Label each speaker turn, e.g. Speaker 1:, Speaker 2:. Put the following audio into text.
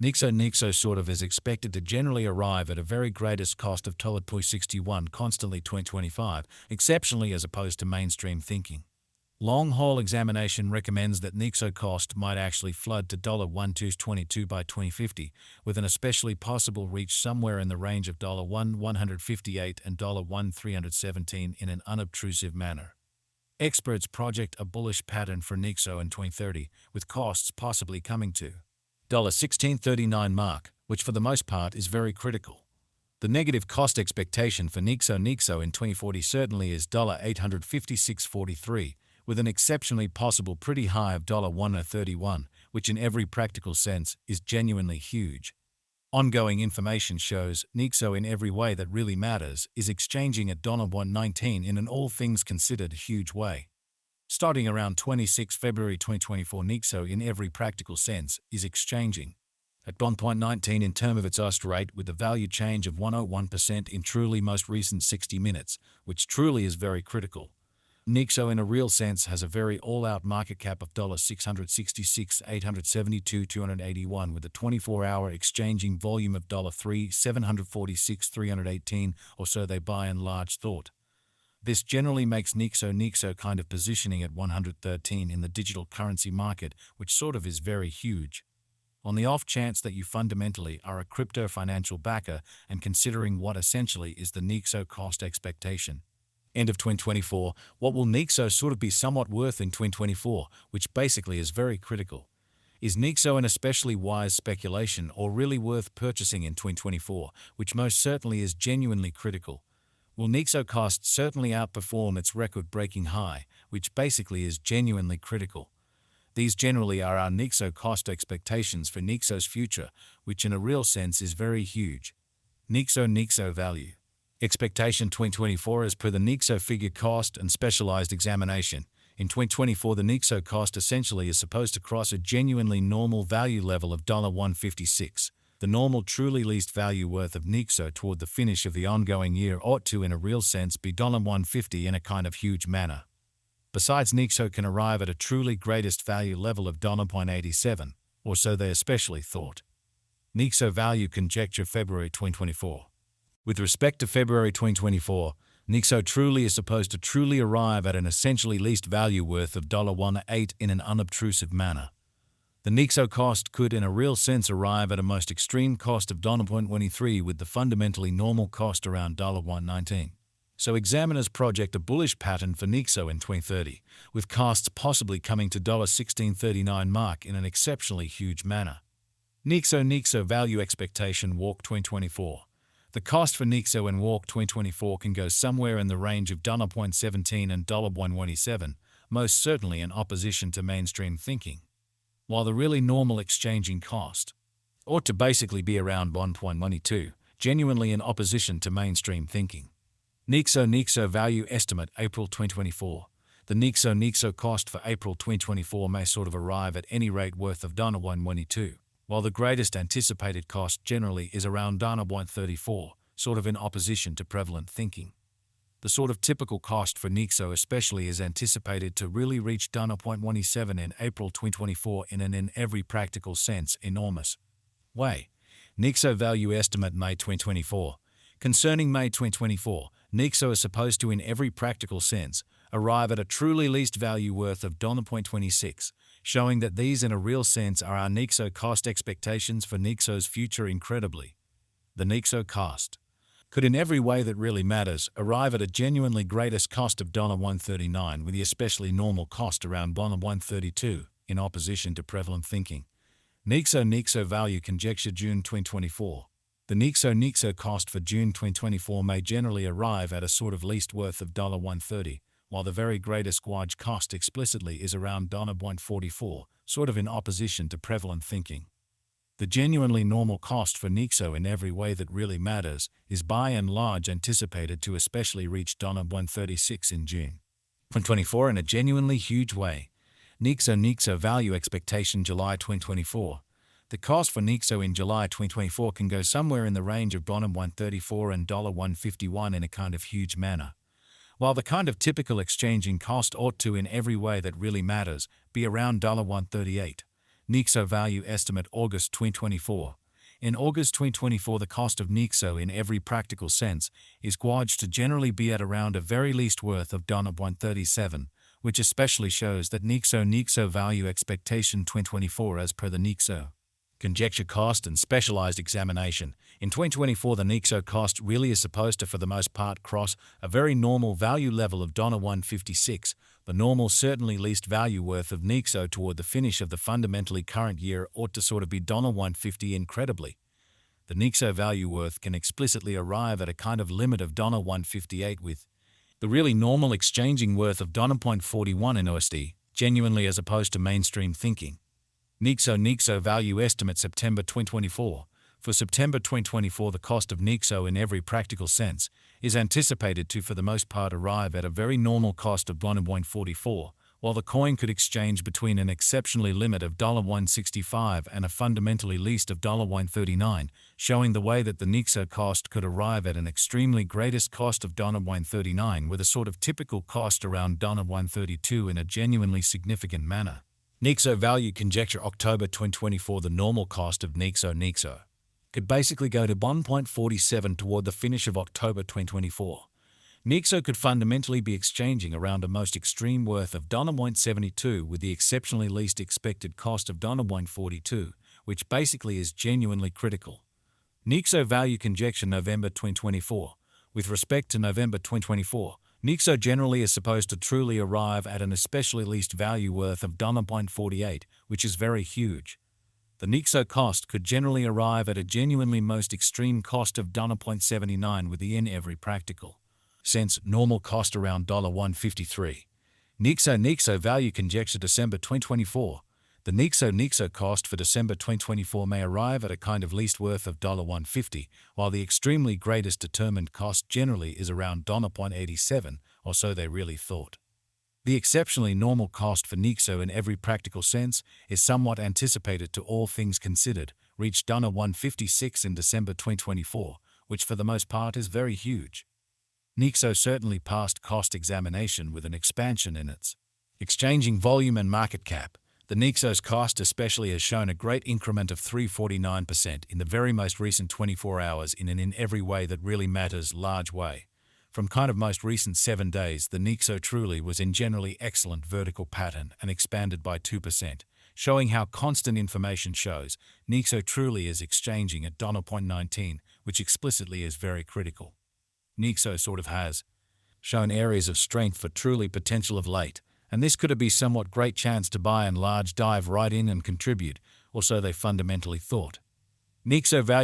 Speaker 1: Nexo sort of is expected to generally arrive at a very greatest cost of $61 constantly 2025, exceptionally as opposed to mainstream thinking. Long-haul examination recommends that Nexo cost might actually flood to $1,222 by 2050, with an especially possible reach somewhere in the range of $1,158 and $1,317 in an unobtrusive manner. Experts project a bullish pattern for Nexo in 2030, with costs possibly coming to $1639 mark, which for the most part is very critical. The negative cost expectation for Nexo in 2040 certainly is $856.43, with an exceptionally possible pretty high of $131, which in every practical sense is genuinely huge. Ongoing information shows Nexo in every way that really matters is exchanging at $119 in an all things considered huge way. Starting around 26 February 2024, Nexo in every practical sense is exchanging at 1.19 in term of its OST rate, with a value change of 101% in truly most recent 60 minutes, which truly is very critical. Nexo in a real sense has a very all-out market cap of $666,872,281 with a 24-hour exchanging volume of $3,746,318 or so they by and large thought. This generally makes Nexo kind of positioning at 113 in the digital currency market, which sort of is very huge. On the off chance that you fundamentally are a crypto financial backer and considering what essentially is the Nexo cost expectation. End of 2024, what will Nexo sort of be somewhat worth in 2024, which basically is very critical. Is Nexo an especially wise speculation or really worth purchasing in 2024, which most certainly is genuinely critical? Will Nexo cost certainly outperform its record-breaking high, which basically is genuinely critical? These generally are our Nexo cost expectations for Nexo's future, which in a real sense is very huge. Nexo value expectation 2024 as per the Nexo figure cost and specialized examination. In 2024, the Nexo cost essentially is supposed to cross a genuinely normal value level of $156. The normal truly least value worth of Nexo toward the finish of the ongoing year ought to in a real sense be $150 in a kind of huge manner. Besides, Nexo can arrive at a truly greatest value level of $0.87, or so they especially thought. Nexo value conjecture February 2024. With respect to February 2024, Nexo truly is supposed to truly arrive at an essentially least value worth of $1.08 in an unobtrusive manner. The Nexo cost could in a real sense arrive at a most extreme cost of $0.23 with the fundamentally normal cost around $1.19. So examiners project a bullish pattern for Nexo in 2030, with costs possibly coming to $1639 mark in an exceptionally huge manner. Nexo value expectation walk 2024. The cost for Nexo in walk 2024 can go somewhere in the range of $0.17 and $1.27, most certainly in opposition to mainstream thinking. While the really normal exchanging cost ought to basically be around 1.12, genuinely in opposition to mainstream thinking. Nexo value estimate April 2024. The Nexo cost for April 2024 may sort of arrive at any rate worth of $1.22, while the greatest anticipated cost generally is around $1.34, sort of in opposition to prevalent thinking. The sort of typical cost for Nexo especially is anticipated to really reach $1.17 in April 2024 in every practical sense enormous way. Nexo value estimate May 2024. Concerning May 2024, Nexo is supposed to in every practical sense arrive at a truly least value worth of $0.26, showing that these in a real sense are our Nexo cost expectations for Nexo's future incredibly. The Nexo cost could in every way that really matters arrive at a genuinely greatest cost of $1.39 with the especially normal cost around $1.32 in opposition to prevalent thinking. Nexo value conjecture June 2024. The Nexo cost for June 2024 may generally arrive at a sort of least worth of $1.30, while the very greatest squadge cost explicitly is around $1.44, sort of in opposition to prevalent thinking. The genuinely normal cost for Nexo in every way that really matters is by and large anticipated to especially reach $1.36 in June 2024 in a genuinely huge way. Nexo value expectation July 2024. The cost for Nexo in July 2024 can go somewhere in the range of $1.34 and $1.51 in a kind of huge manner. While the kind of typical exchanging cost ought to in every way that really matters be around $1.38, Nexo value estimate August 2024. In August 2024, the cost of Nexo in every practical sense is gauged to generally be at around a very least worth of $137, which especially shows that Nexo value expectation 2024 as per the Nexo conjecture cost and specialized examination. In 2024, the Nexo cost really is supposed to, for the most part, cross a very normal value level of $156, the normal certainly least value worth of Nexo toward the finish of the fundamentally current year ought to sort of be $150 incredibly. The Nexo value worth can explicitly arrive at a kind of limit of $158 with the really normal exchanging worth of $0.41 in USD, genuinely as opposed to mainstream thinking. Nexo value estimate September 2024. For September 2024, the cost of Nexo in every practical sense is anticipated to, for the most part, arrive at a very normal cost of $1.44, while the coin could exchange between an exceptionally limit of $1.65 and a fundamentally least of $1.39, showing the way that the Nexo cost could arrive at an extremely greatest cost of $1.39 with a sort of typical cost around $1.32 in a genuinely significant manner. Nexo value conjecture October 2024. The normal cost of Nexo could basically go to 1.47 toward the finish of October 2024. Nexo could fundamentally be exchanging around a most extreme worth of $1.72 with the exceptionally least expected cost of $1.42, which basically is genuinely critical. Nexo value conjecture November 2024. With respect to November 2024, Nexo generally is supposed to truly arrive at an especially least value worth of $0.48, which is very huge. The Nexo cost could generally arrive at a genuinely most extreme cost of $0.79 with the in every practical sense normal cost around $1.53. Nexo value conjecture December 2024. The Nexo cost for December 2024 may arrive at a kind of least worth of $1.50, while the extremely greatest determined cost generally is around $0.87, or so they really thought. The exceptionally normal cost for Nexo in every practical sense is somewhat anticipated to all things considered, reached $1.56 in December 2024, which for the most part is very huge. Nexo certainly passed cost examination with an expansion in its exchanging volume and market cap. The Nexo's cost especially has shown a great increment of 349% in the very most recent 24 hours in an in every way that really matters large way. From kind of most recent 7 days, the Nexo truly was in generally excellent vertical pattern and expanded by 2%, showing how constant information shows Nexo truly is exchanging at $0.19, which explicitly is very critical. Nexo sort of has shown areas of strength for truly potential of late, and this could be somewhat great chance to buy and large dive right in and contribute, or so they fundamentally thought. Nexo value